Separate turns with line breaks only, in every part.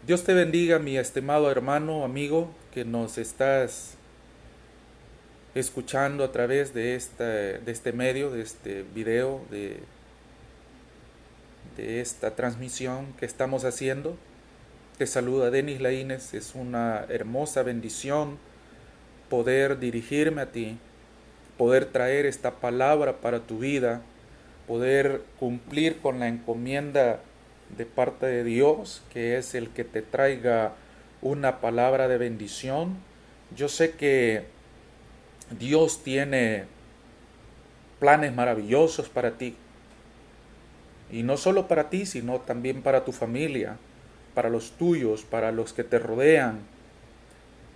Dios te bendiga, mi estimado hermano, amigo, que nos estás escuchando a través de este medio, de este video, de esta transmisión que estamos haciendo. Te saluda Denis Laínez, es una hermosa bendición poder dirigirme a ti, poder traer esta palabra para tu vida, poder cumplir con la encomienda de parte de Dios, que es el que te traiga una palabra de bendición. Yo sé que Dios tiene planes maravillosos para ti, y no solo para ti, sino también para tu familia, para los tuyos, para los que te rodean,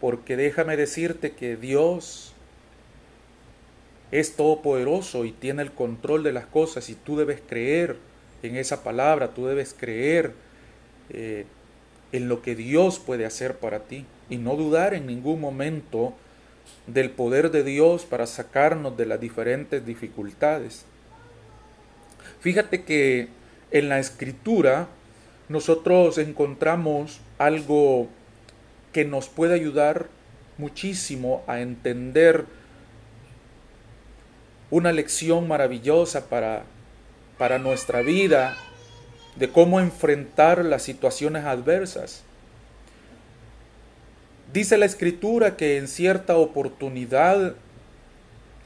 porque déjame decirte que Dios es todopoderoso y tiene el control de las cosas, y tú debes creer en esa palabra, tú debes creer en lo que Dios puede hacer para ti y no dudar en ningún momento del poder de Dios para sacarnos de las diferentes dificultades. Fíjate que en la Escritura nosotros encontramos algo que nos puede ayudar muchísimo a entender una lección maravillosa para nuestra vida, de cómo enfrentar las situaciones adversas. Dice la Escritura que en cierta oportunidad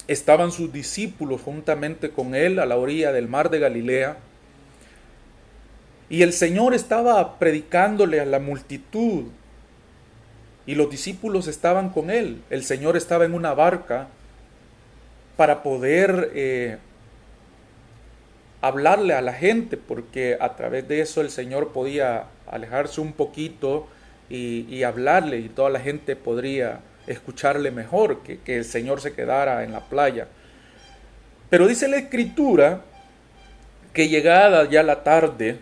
estaban sus discípulos juntamente con él a la orilla del mar de Galilea, y el Señor estaba predicándole a la multitud, y los discípulos estaban con él. El Señor estaba en una barca para poder hablarle a la gente, porque a través de eso el Señor podía alejarse un poquito y hablarle, y toda la gente podría escucharle mejor que el Señor se quedara en la playa. Pero dice la Escritura que llegada ya la tarde,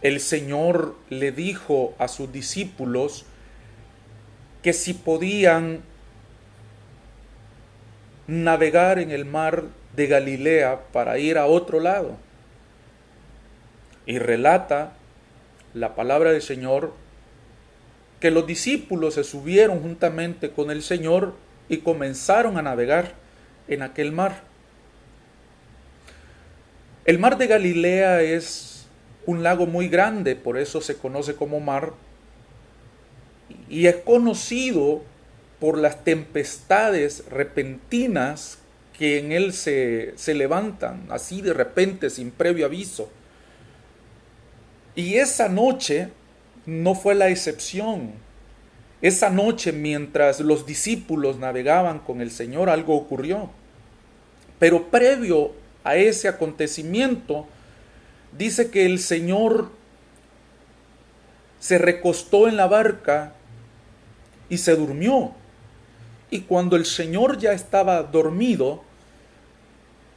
el Señor le dijo a sus discípulos que si podían navegar en el mar de Galilea para ir a otro lado. Y relata la palabra del Señor que los discípulos se subieron juntamente con el Señor y comenzaron a navegar en aquel mar. El mar de Galilea es un lago muy grande, por eso se conoce como mar, y es conocido por las tempestades repentinas que en él se levantan, así de repente, sin previo aviso. Y esa noche no fue la excepción. Esa noche, mientras los discípulos navegaban con el Señor, algo ocurrió. Pero previo a ese acontecimiento, dice que el Señor se recostó en la barca y se durmió. Y cuando el Señor ya estaba dormido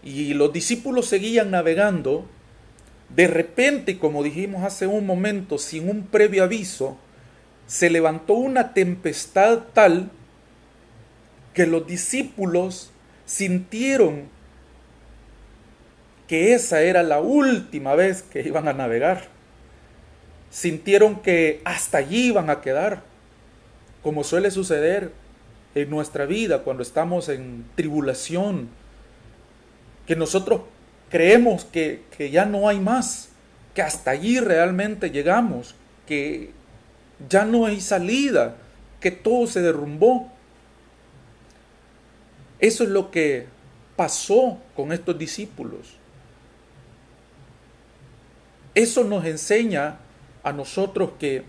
y los discípulos seguían navegando, de repente, como dijimos hace un momento, sin un previo aviso, se levantó una tempestad tal que los discípulos sintieron que esa era la última vez que iban a navegar. Sintieron que hasta allí iban a quedar, como suele suceder en nuestra vida cuando estamos en tribulación, que nosotros creemos que ya no hay más, que hasta allí realmente llegamos, que ya no hay salida, que todo se derrumbó. Eso es lo que pasó con estos discípulos. Eso nos enseña a nosotros que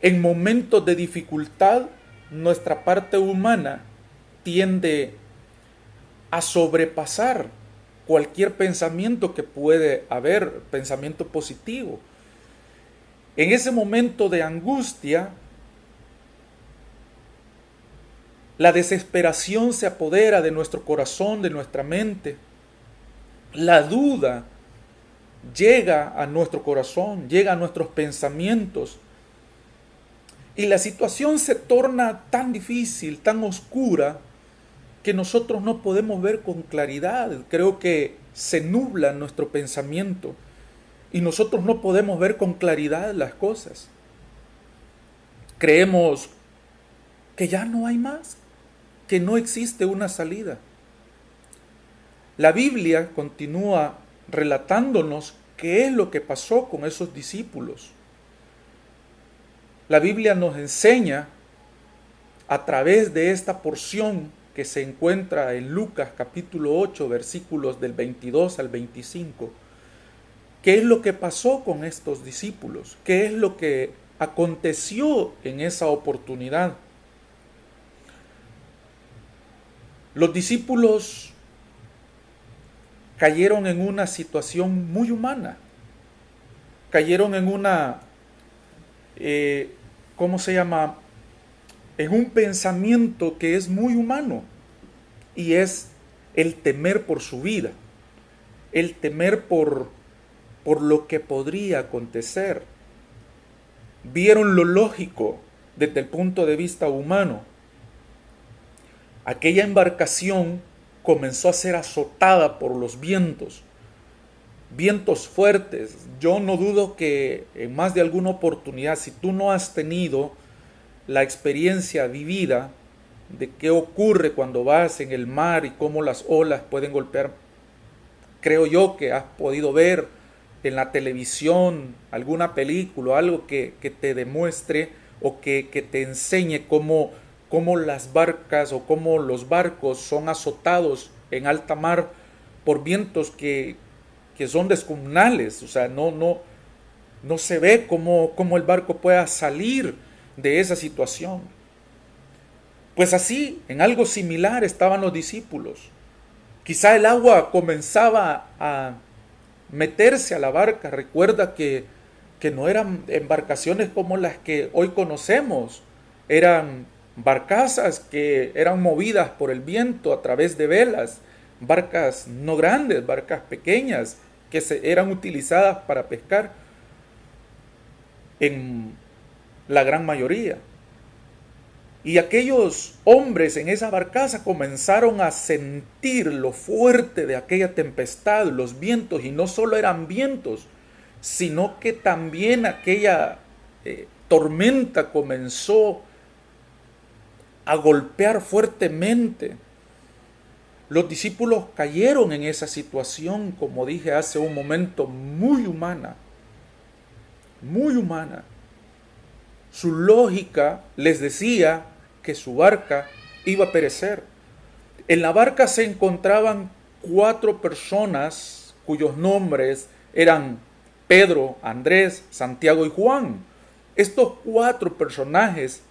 en momentos de dificultad nuestra parte humana tiende a sobrepasar cualquier pensamiento que puede haber, pensamiento positivo. En ese momento de angustia, la desesperación se apodera de nuestro corazón, de nuestra mente. La duda llega a nuestro corazón, llega a nuestros pensamientos. Y la situación se torna tan difícil, tan oscura, que nosotros no podemos ver con claridad. Creo que se nubla nuestro pensamiento. y nosotros no podemos ver con claridad las cosas. Creemos que ya no hay más, que no existe una salida. La Biblia continúa relatándonos qué es lo que pasó con esos discípulos. La Biblia nos enseña a través de esta porción que se encuentra en Lucas capítulo 8, versículos del 22 al 25, qué es lo que pasó con estos discípulos, qué es lo que aconteció en esa oportunidad. Los discípulos cayeron en una situación muy humana, cayeron en una, ¿cómo se llama? En un pensamiento que es muy humano, y es el temer por su vida, el temer por lo que podría acontecer. Vieron lo lógico desde el punto de vista humano. Aquella embarcación comenzó a ser azotada por los vientos fuertes. Yo no dudo que en más de alguna oportunidad, si tú no has tenido la experiencia vivida de qué ocurre cuando vas en el mar y cómo las olas pueden golpear, creo yo que has podido ver en la televisión alguna película, algo que te demuestre o que te enseñe cómo las barcas o cómo los barcos son azotados en alta mar por vientos que son descomunales. O sea, no se ve cómo el barco pueda salir de esa situación. Pues así, en algo similar estaban los discípulos. Quizá el agua comenzaba a meterse a la barca. Recuerda que no eran embarcaciones como las que hoy conocemos. Eran barcazas que eran movidas por el viento a través de velas. Barcas no grandes, barcas pequeñas que eran utilizadas para pescar en la gran mayoría. Y aquellos hombres en esa barcaza comenzaron a sentir lo fuerte de aquella tempestad, los vientos, y no solo eran vientos, sino que también aquella tormenta comenzó a golpear fuertemente. Los discípulos cayeron en esa situación, como dije hace un momento, muy humana, muy humana. Su lógica les decía que su barca iba a perecer. En la barca se encontraban 4 personas cuyos nombres eran Pedro, Andrés, Santiago y Juan. Estos 4 personajes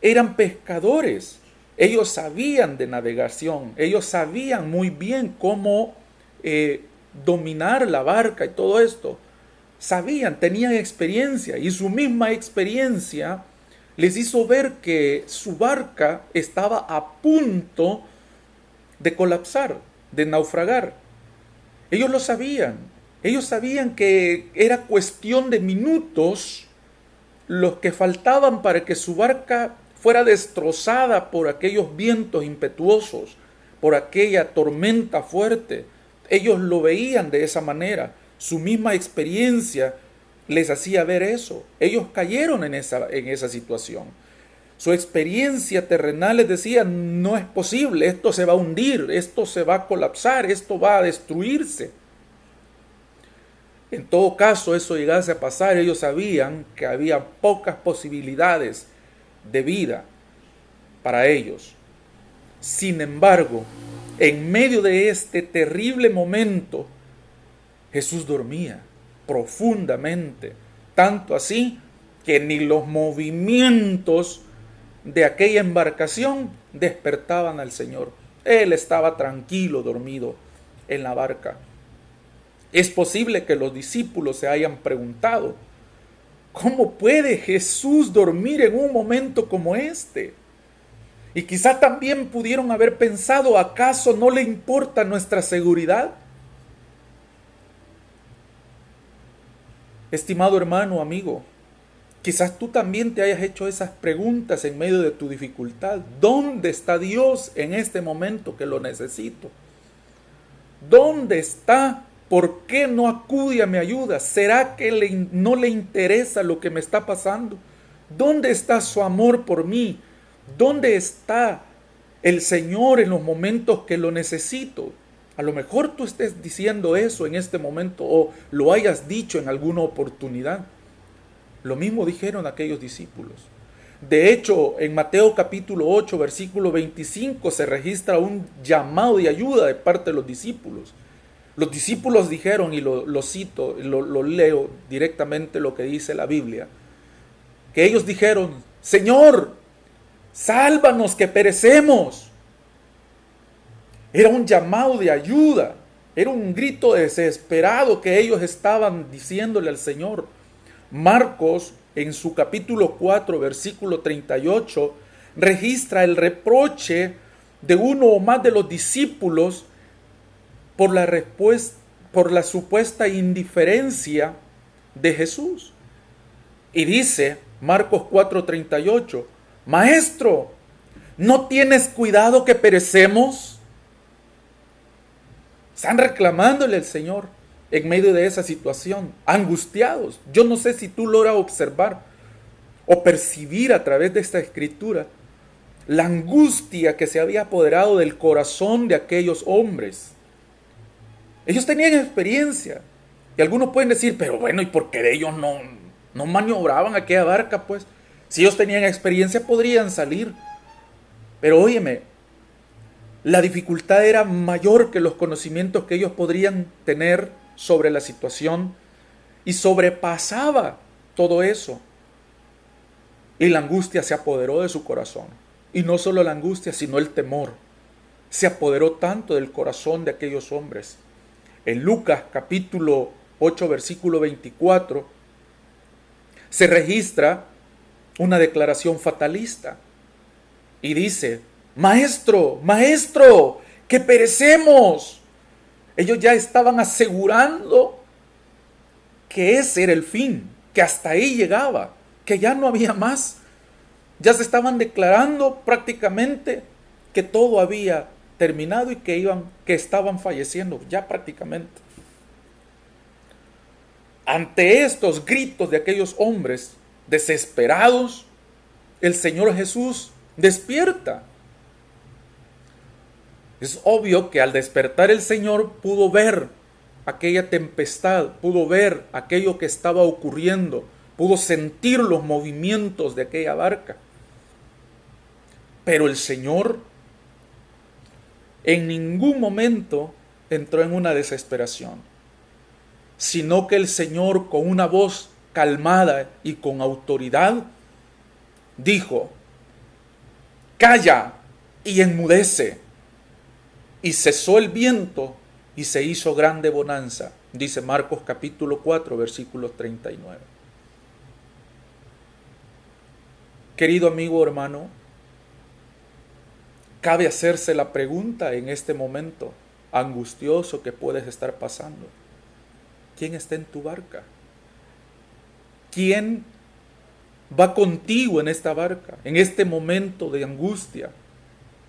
eran pescadores. Ellos sabían de navegación, ellos sabían muy bien cómo dominar la barca y todo esto. Sabían, tenían experiencia, y su misma experiencia les hizo ver que su barca estaba a punto de colapsar, de naufragar. Ellos lo sabían. Ellos sabían que era cuestión de minutos los que faltaban para que su barca fuera destrozada por aquellos vientos impetuosos, por aquella tormenta fuerte. Ellos lo veían de esa manera. Su misma experiencia les hacía ver eso. Ellos cayeron en esa situación. Su experiencia terrenal les decía, no es posible, esto se va a hundir, esto se va a colapsar, esto va a destruirse. En todo caso, eso llegase a pasar, ellos sabían que había pocas posibilidades de vida para ellos. Sin embargo, en medio de este terrible momento, Jesús dormía profundamente, tanto así que ni los movimientos de aquella embarcación despertaban al Señor. Él estaba tranquilo, dormido en la barca. Es posible que los discípulos se hayan preguntado, ¿cómo puede Jesús dormir en un momento como este? Y quizá también pudieron haber pensado, ¿acaso no le importa nuestra seguridad? Estimado hermano, amigo, quizás tú también te hayas hecho esas preguntas en medio de tu dificultad. ¿Dónde está Dios en este momento que lo necesito? ¿Dónde está ¿Por qué no acude a mi ayuda? ¿Será que no le interesa lo que me está pasando? ¿Dónde está su amor por mí? ¿Dónde está el Señor en los momentos que lo necesito? A lo mejor tú estés diciendo eso en este momento o lo hayas dicho en alguna oportunidad. Lo mismo dijeron aquellos discípulos. De hecho, en Mateo capítulo 8, versículo 25, se registra un llamado de ayuda de parte de los discípulos. Los discípulos dijeron, y lo cito, lo leo directamente lo que dice la Biblia, que ellos dijeron: Señor, sálvanos que perecemos. Era un llamado de ayuda, era un grito desesperado que ellos estaban diciéndole al Señor. Marcos, en su capítulo 4, versículo 38, registra el reproche de uno o más de los discípulos por la supuesta indiferencia de Jesús. Y dice Marcos 4:38, Maestro, ¿no tienes cuidado que perecemos? Están reclamándole al Señor en medio de esa situación, angustiados. Yo no sé si tú logras observar o percibir a través de esta escritura la angustia que se había apoderado del corazón de aquellos hombres. Ellos tenían experiencia. Y algunos pueden decir, pero bueno, ¿y por qué ellos no maniobraban aquella barca? Pues, si ellos tenían experiencia, podrían salir. Pero óyeme, la dificultad era mayor que los conocimientos que ellos podrían tener sobre la situación y sobrepasaba todo eso. Y la angustia se apoderó de su corazón. Y no solo la angustia, sino el temor. Se apoderó tanto del corazón de aquellos hombres. En Lucas capítulo 8, versículo 24, se registra una declaración fatalista. Y dice, Maestro, Maestro, que perecemos. Ellos ya estaban asegurando que ese era el fin, que hasta ahí llegaba, que ya no había más. Ya se estaban declarando prácticamente que todo había terminado y que estaban falleciendo ya prácticamente. Ante estos gritos de aquellos hombres desesperados, el Señor Jesús despierta. Es obvio que al despertar el Señor pudo ver aquella tempestad, pudo ver aquello que estaba ocurriendo, pudo sentir los movimientos de aquella barca. Pero el Señor en ningún momento entró en una desesperación, sino que el Señor, con una voz calmada y con autoridad, dijo, calla y enmudece. Y cesó el viento y se hizo grande bonanza, dice Marcos capítulo 4, versículos 39. Querido amigo, hermano, cabe hacerse la pregunta en este momento angustioso que puedes estar pasando. ¿Quién está en tu barca? ¿Quién va contigo en esta barca, en este momento de angustia?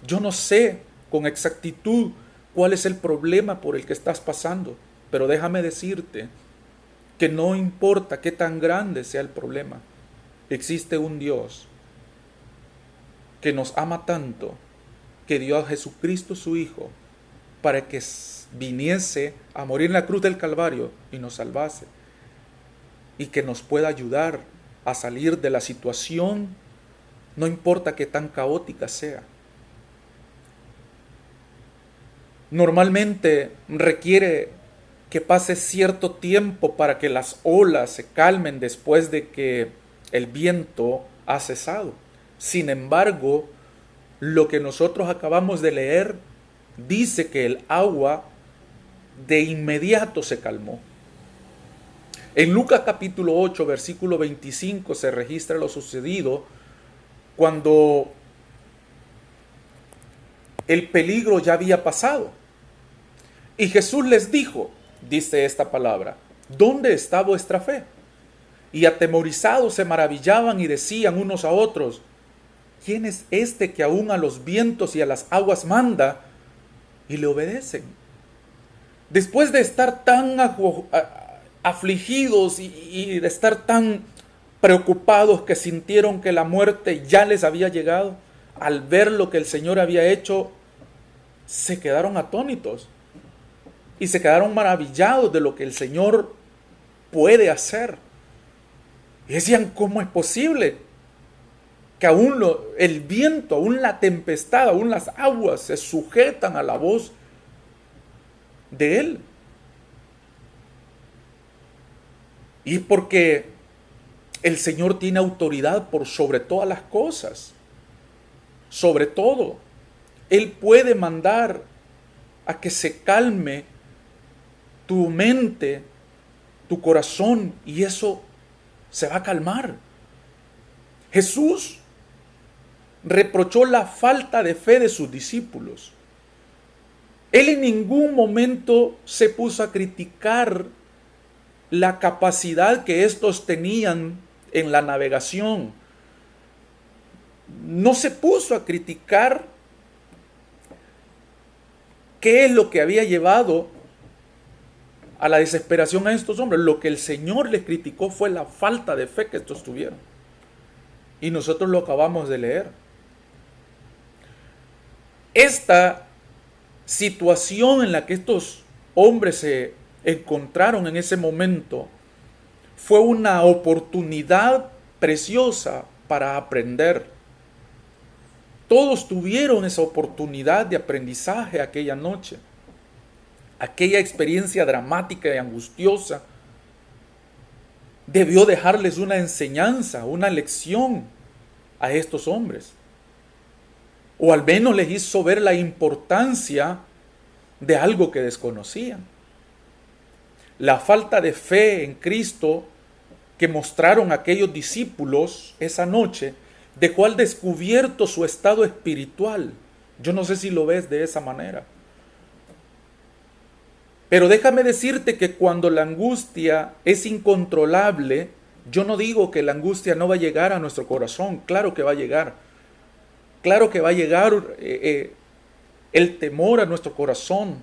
Yo no sé con exactitud cuál es el problema por el que estás pasando, pero déjame decirte que no importa qué tan grande sea el problema, existe un Dios que nos ama tanto, que dio a Jesucristo su Hijo para que viniese a morir en la cruz del Calvario y nos salvase, y que nos pueda ayudar a salir de la situación, no importa qué tan caótica sea. Normalmente requiere que pase cierto tiempo para que las olas se calmen después de que el viento ha cesado. Sin embargo, lo que nosotros acabamos de leer dice que el agua de inmediato se calmó. En Lucas capítulo 8, versículo 25 se registra lo sucedido cuando el peligro ya había pasado. Y Jesús les dijo, dice esta palabra, ¿dónde está vuestra fe? Y atemorizados se maravillaban y decían unos a otros, ¿quién es este que aún a los vientos y a las aguas manda y le obedecen? Después de estar tan afligidos y de estar tan preocupados que sintieron que la muerte ya les había llegado, al ver lo que el Señor había hecho, se quedaron atónitos y se quedaron maravillados de lo que el Señor puede hacer. Y decían, ¿cómo es posible que aún el viento, aún la tempestad, aún las aguas se sujetan a la voz de Él? Y porque el Señor tiene autoridad por sobre todas las cosas. Sobre todo, Él puede mandar a que se calme tu mente, tu corazón, y eso se va a calmar. Jesús reprochó la falta de fe de sus discípulos. Él en ningún momento se puso a criticar la capacidad que estos tenían en la navegación. No se puso a criticar qué es lo que había llevado a la desesperación a estos hombres. Lo que el Señor les criticó fue la falta de fe que estos tuvieron. Y nosotros lo acabamos de leer. Esta situación en la que estos hombres se encontraron en ese momento fue una oportunidad preciosa para aprender. Todos tuvieron esa oportunidad de aprendizaje aquella noche. Aquella experiencia dramática y angustiosa debió dejarles una enseñanza, una lección a estos hombres. O al menos les hizo ver la importancia de algo que desconocían. La falta de fe en Cristo que mostraron aquellos discípulos esa noche dejó al descubierto su estado espiritual. Yo no sé si lo ves de esa manera. Pero déjame decirte que cuando la angustia es incontrolable, yo no digo que la angustia no va a llegar a nuestro corazón. Claro que va a llegar. Claro que va a llegar el temor a nuestro corazón.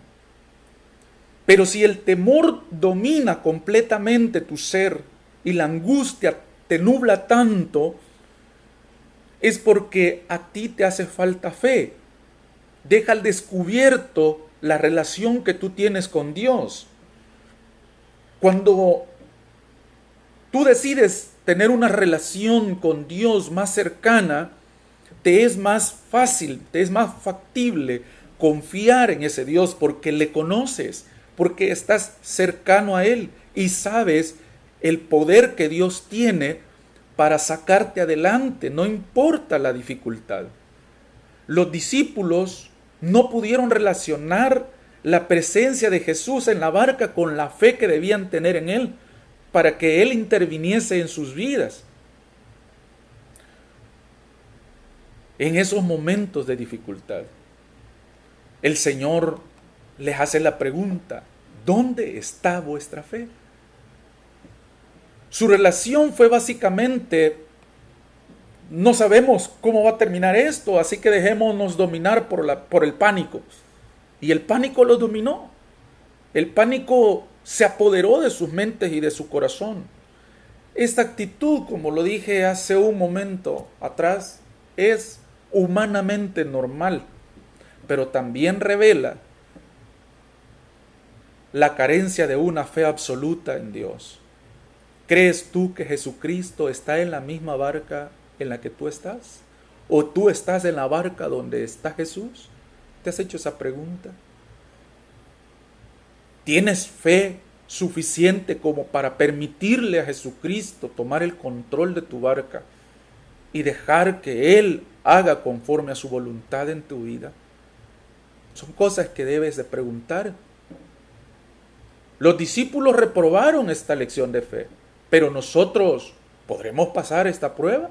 Pero si el temor domina completamente tu ser y la angustia te nubla tanto, es porque a ti te hace falta fe. Deja al descubierto la relación que tú tienes con Dios. Cuando tú decides tener una relación con Dios más cercana, te es más fácil, te es más factible confiar en ese Dios porque le conoces, porque estás cercano a Él y sabes el poder que Dios tiene para sacarte adelante, no importa la dificultad. Los discípulos no pudieron relacionar la presencia de Jesús en la barca con la fe que debían tener en Él para que Él interviniese en sus vidas. En esos momentos de dificultad, el Señor les hace la pregunta: ¿dónde está vuestra fe? Su relación fue básicamente: no sabemos cómo va a terminar esto, así que dejémonos dominar por el pánico. Y el pánico los dominó. El pánico se apoderó de sus mentes y de su corazón. Esta actitud, como lo dije hace un momento atrás, es humanamente normal, pero también revela la carencia de una fe absoluta en Dios. ¿Crees tú que Jesucristo está en la misma barca en la que tú estás? ¿O tú estás en la barca donde está Jesús? ¿Te has hecho esa pregunta? ¿Tienes fe suficiente como para permitirle a Jesucristo tomar el control de tu barca y dejar que Él haga conforme a su voluntad en tu vida? Son cosas que debes de preguntar. Los discípulos reprobaron esta lección de fe, pero nosotros ¿podremos pasar esta prueba?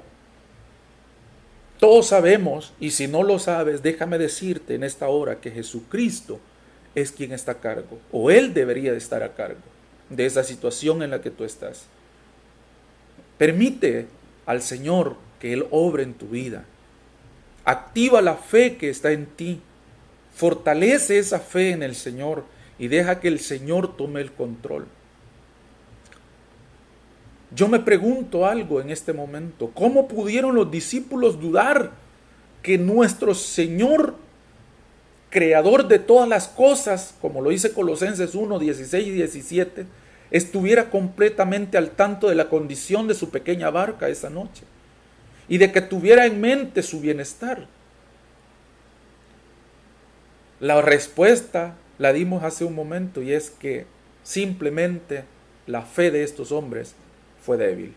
Todos sabemos, y si no lo sabes, déjame decirte en esta hora que Jesucristo es quien está a cargo, o Él debería de estar a cargo de esa situación en la que tú estás. Permite al Señor que Él obre en tu vida. Activa la fe que está en ti. Fortalece esa fe en el Señor y deja que el Señor tome el control. Yo me pregunto algo en este momento. ¿Cómo pudieron los discípulos dudar que nuestro Señor, creador de todas las cosas, como lo dice Colosenses 1, 16 y 17, estuviera completamente al tanto de la condición de su pequeña barca esa noche y de que tuviera en mente su bienestar? La respuesta la dimos hace un momento, y es que simplemente la fe de estos hombres fue débil.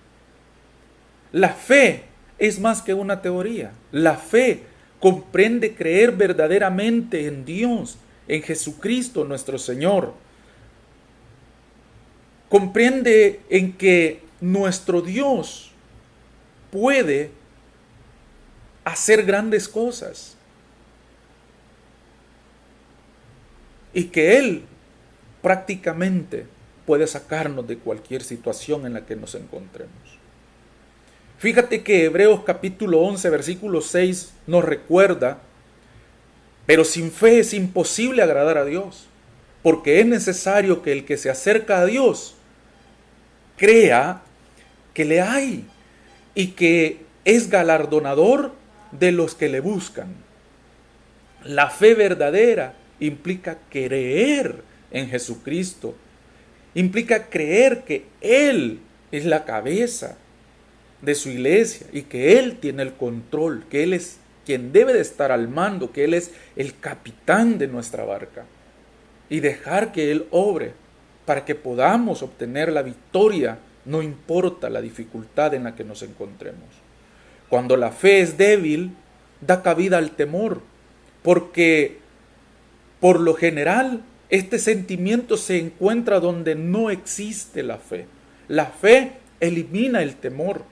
La fe es más que una teoría. La fe comprende creer verdaderamente en Dios, en Jesucristo nuestro Señor. Comprende en que nuestro Dios puede hacer grandes cosas y que Él prácticamente puede sacarnos de cualquier situación en la que nos encontremos. Fíjate que Hebreos capítulo 11, versículo 6 nos recuerda: pero sin fe es imposible agradar a Dios, porque es necesario que el que se acerca a Dios crea que le hay y que es galardonador de los que le buscan. La fe verdadera implica creer en Jesucristo, implica creer que Él es la cabeza de su iglesia y que Él tiene el control, que Él es quien debe de estar al mando, que Él es el capitán de nuestra barca, y dejar que Él obre para que podamos obtener la victoria, no importa la dificultad en la que nos encontremos. Cuando la fe es débil, da cabida al temor, porque por lo general este sentimiento se encuentra donde no existe la fe. La fe elimina el temor.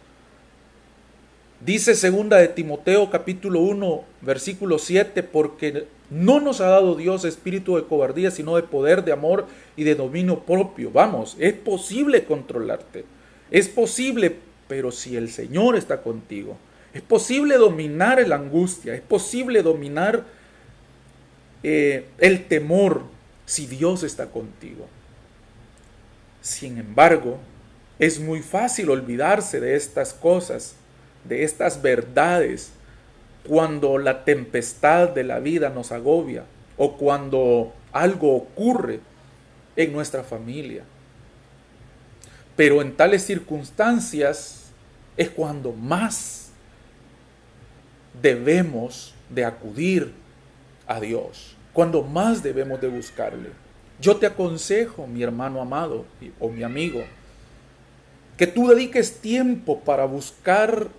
Dice 2 de Timoteo capítulo 1 versículo 7, porque no nos ha dado Dios espíritu de cobardía, sino de poder, de amor y de dominio propio. Vamos, es posible controlarte, es posible, pero si el Señor está contigo, es posible dominar la angustia, es posible dominar el temor si Dios está contigo. Sin embargo, es muy fácil olvidarse de estas cosas, de estas verdades, cuando la tempestad de la vida nos agobia o cuando algo ocurre en nuestra familia. Pero en tales circunstancias es cuando más debemos de acudir a Dios, cuando más debemos de buscarle. Yo te aconsejo, mi hermano amado o mi amigo, que tú dediques tiempo para buscar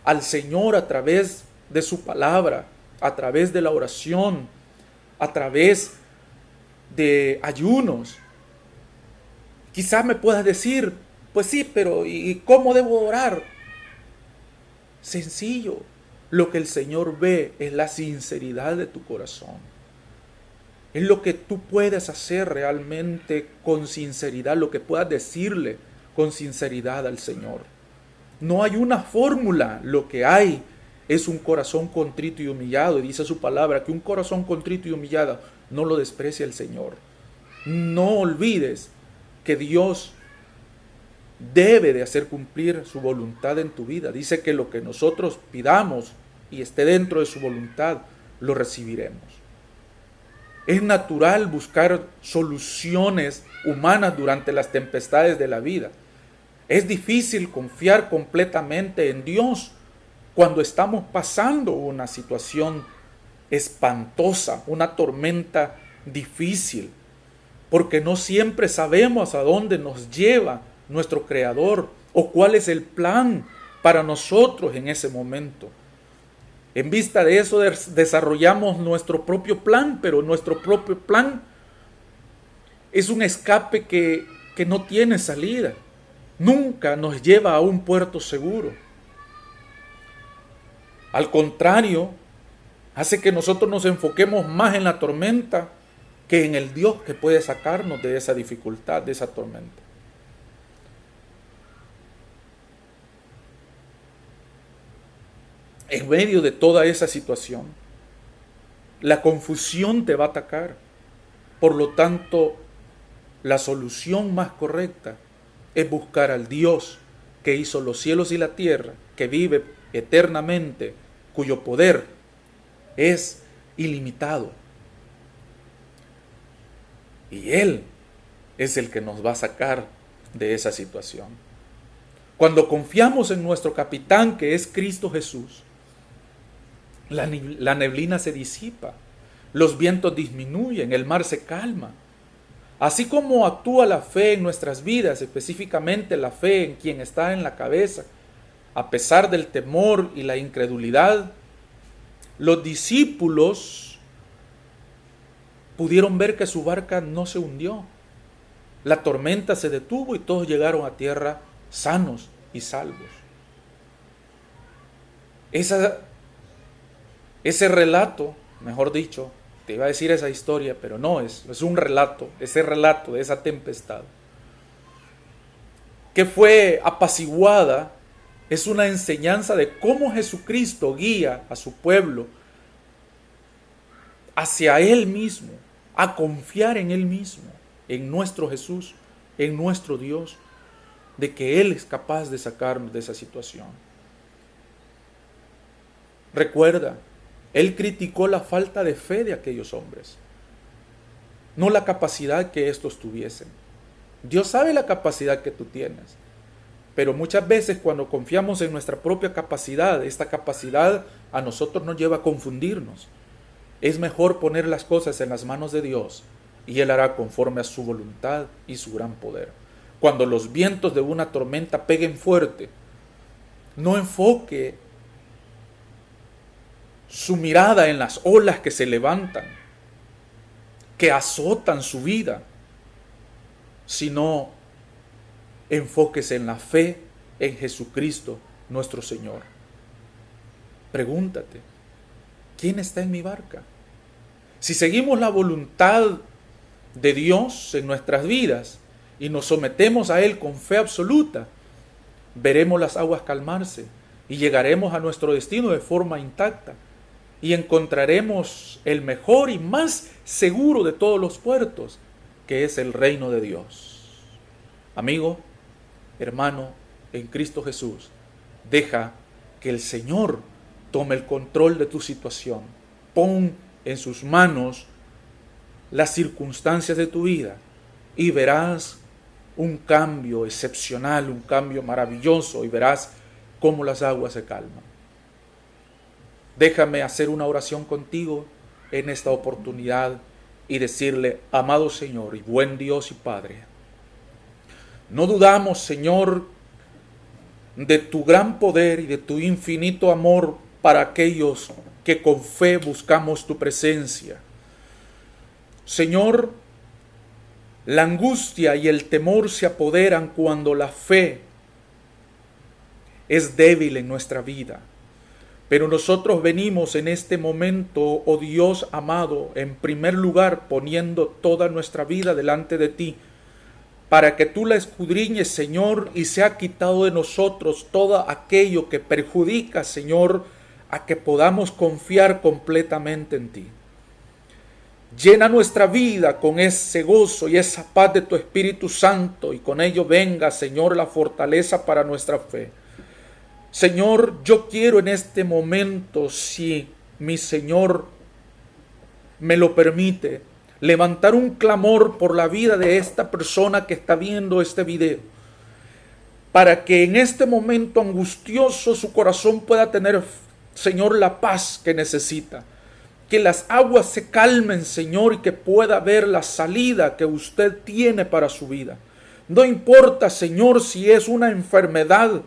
al Señor a través de su palabra, a través de la oración, a través de ayunos. Quizás me puedas decir, pues sí, pero ¿y cómo debo orar? Sencillo, lo que el Señor ve es la sinceridad de tu corazón. Es lo que tú puedes hacer realmente con sinceridad, lo que puedas decirle con sinceridad al Señor. No hay una fórmula, lo que hay es un corazón contrito y humillado. Y dice su palabra que un corazón contrito y humillado no lo desprecia el Señor. No olvides que Dios debe de hacer cumplir su voluntad en tu vida. Dice que lo que nosotros pidamos y esté dentro de su voluntad, lo recibiremos. Es natural buscar soluciones humanas durante las tempestades de la vida. Es difícil confiar completamente en Dios cuando estamos pasando una situación espantosa, una tormenta difícil, porque no siempre sabemos a dónde nos lleva nuestro Creador o cuál es el plan para nosotros en ese momento. En vista de eso desarrollamos nuestro propio plan, pero nuestro propio plan es un escape que no tiene salida. Nunca nos lleva a un puerto seguro. Al contrario, hace que nosotros nos enfoquemos más en la tormenta que en el Dios que puede sacarnos de esa dificultad, de esa tormenta. En medio de toda esa situación, la confusión te va a atacar. Por lo tanto, la solución más correcta es buscar al Dios que hizo los cielos y la tierra, que vive eternamente, cuyo poder es ilimitado. Y Él es el que nos va a sacar de esa situación. Cuando confiamos en nuestro capitán, que es Cristo Jesús, la neblina se disipa, los vientos disminuyen, el mar se calma. Así como actúa la fe en nuestras vidas, específicamente la fe en quien está en la cabeza, a pesar del temor y la incredulidad, los discípulos pudieron ver que su barca no se hundió. La tormenta se detuvo y todos llegaron a tierra sanos y salvos. Ese relato, mejor dicho, te iba a decir esa historia, pero no, es un relato, ese relato de esa tempestad, que fue apaciguada, es una enseñanza de cómo Jesucristo guía a su pueblo hacia Él mismo, a confiar en Él mismo, en nuestro Jesús, en nuestro Dios, de que Él es capaz de sacarnos de esa situación. Recuerda, Él criticó la falta de fe de aquellos hombres, no la capacidad que estos tuviesen. Dios sabe la capacidad que tú tienes, pero muchas veces cuando confiamos en nuestra propia capacidad, esta capacidad a nosotros nos lleva a confundirnos. Es mejor poner las cosas en las manos de Dios y Él hará conforme a su voluntad y su gran poder. Cuando los vientos de una tormenta peguen fuerte, no enfoque su mirada en las olas que se levantan, que azotan su vida, sino enfóquese en la fe en Jesucristo nuestro Señor. Pregúntate, ¿quién está en mi barca? Si seguimos la voluntad de Dios en nuestras vidas y nos sometemos a Él con fe absoluta, veremos las aguas calmarse y llegaremos a nuestro destino de forma intacta y encontraremos el mejor y más seguro de todos los puertos, que es el reino de Dios. Amigo, hermano, en Cristo Jesús, deja que el Señor tome el control de tu situación. Pon en sus manos las circunstancias de tu vida y verás un cambio excepcional, un cambio maravilloso, y verás cómo las aguas se calman. Déjame hacer una oración contigo en esta oportunidad y decirle: amado Señor y buen Dios y Padre, no dudamos, Señor, de tu gran poder y de tu infinito amor para aquellos que con fe buscamos tu presencia. Señor, la angustia y el temor se apoderan cuando la fe es débil en nuestra vida. Pero nosotros venimos en este momento, oh Dios amado, en primer lugar poniendo toda nuestra vida delante de ti, para que tú la escudriñes, Señor, y sea quitado de nosotros todo aquello que perjudica, Señor, a que podamos confiar completamente en ti. Llena nuestra vida con ese gozo y esa paz de tu Espíritu Santo, y con ello venga, Señor, la fortaleza para nuestra fe. Señor, yo quiero en este momento, si mi Señor me lo permite, levantar un clamor por la vida de esta persona que está viendo este video, para que en este momento angustioso su corazón pueda tener, Señor, la paz que necesita. Que las aguas se calmen, Señor, y que pueda ver la salida que usted tiene para su vida. No importa, Señor, si es una enfermedad,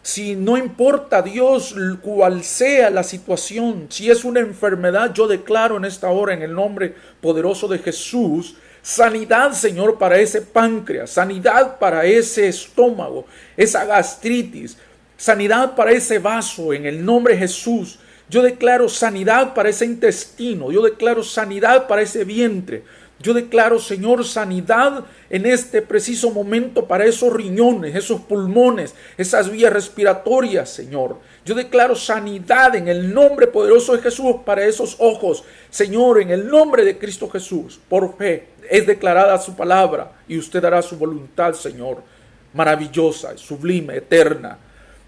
si no importa, Dios, cuál sea la situación, si es una enfermedad, yo declaro en esta hora, en el nombre poderoso de Jesús, sanidad, Señor, para ese páncreas, sanidad para ese estómago, esa gastritis, sanidad para ese vaso, en el nombre de Jesús. Yo declaro sanidad para ese intestino, yo declaro sanidad para ese vientre, Yo declaro, Señor, sanidad en este preciso momento para esos riñones, esos pulmones, esas vías respiratorias, Señor. Yo declaro sanidad en el nombre poderoso de Jesús para esos ojos, Señor, en el nombre de Cristo Jesús. Por fe es declarada su palabra y usted hará su voluntad, Señor, maravillosa, sublime, eterna.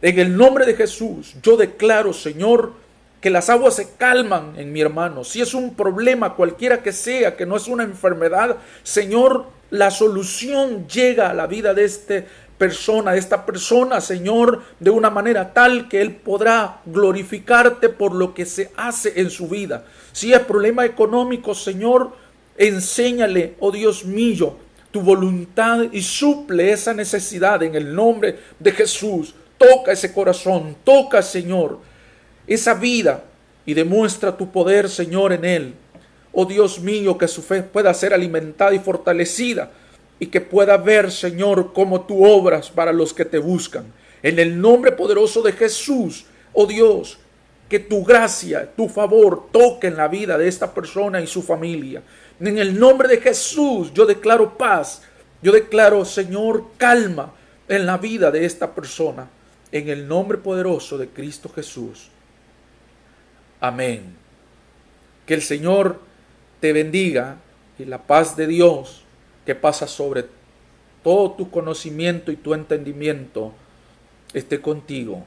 En el nombre de Jesús, yo declaro, Señor, que las aguas se calman en mi hermano. Si es un problema cualquiera que sea, que no es una enfermedad, Señor, la solución llega a la vida de esta persona, Señor, de una manera tal que él podrá glorificarte por lo que se hace en su vida. Si es problema económico, Señor, enséñale, oh Dios mío, tu voluntad y suple esa necesidad en el nombre de Jesús. Toca ese corazón, toca, Señor, esa vida y demuestra tu poder, Señor, en él. Oh Dios mío, que su fe pueda ser alimentada y fortalecida y que pueda ver, Señor, cómo tú obras para los que te buscan. En el nombre poderoso de Jesús, oh Dios, que tu gracia, tu favor toque en la vida de esta persona y su familia. En el nombre de Jesús, yo declaro paz. Yo declaro, Señor, calma en la vida de esta persona. En el nombre poderoso de Cristo Jesús. Amén. Que el Señor te bendiga y la paz de Dios que pasa sobre todo tu conocimiento y tu entendimiento esté contigo.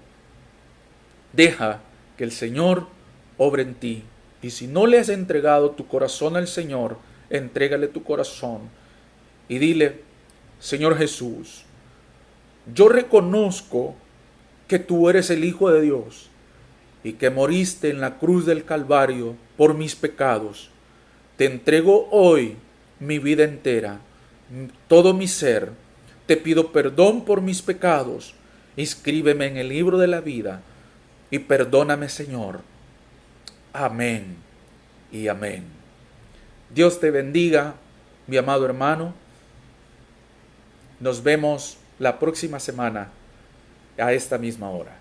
Deja que el Señor obre en ti. Y si no le has entregado tu corazón al Señor, entrégale tu corazón y dile: Señor Jesús, yo reconozco que tú eres el Hijo de Dios y que moriste en la cruz del Calvario por mis pecados. Te entrego hoy mi vida entera, todo mi ser. Te pido perdón por mis pecados. Inscríbeme en el libro de la vida y perdóname, Señor. Amén y amén. Dios te bendiga, mi amado hermano. Nos vemos la próxima semana a esta misma hora.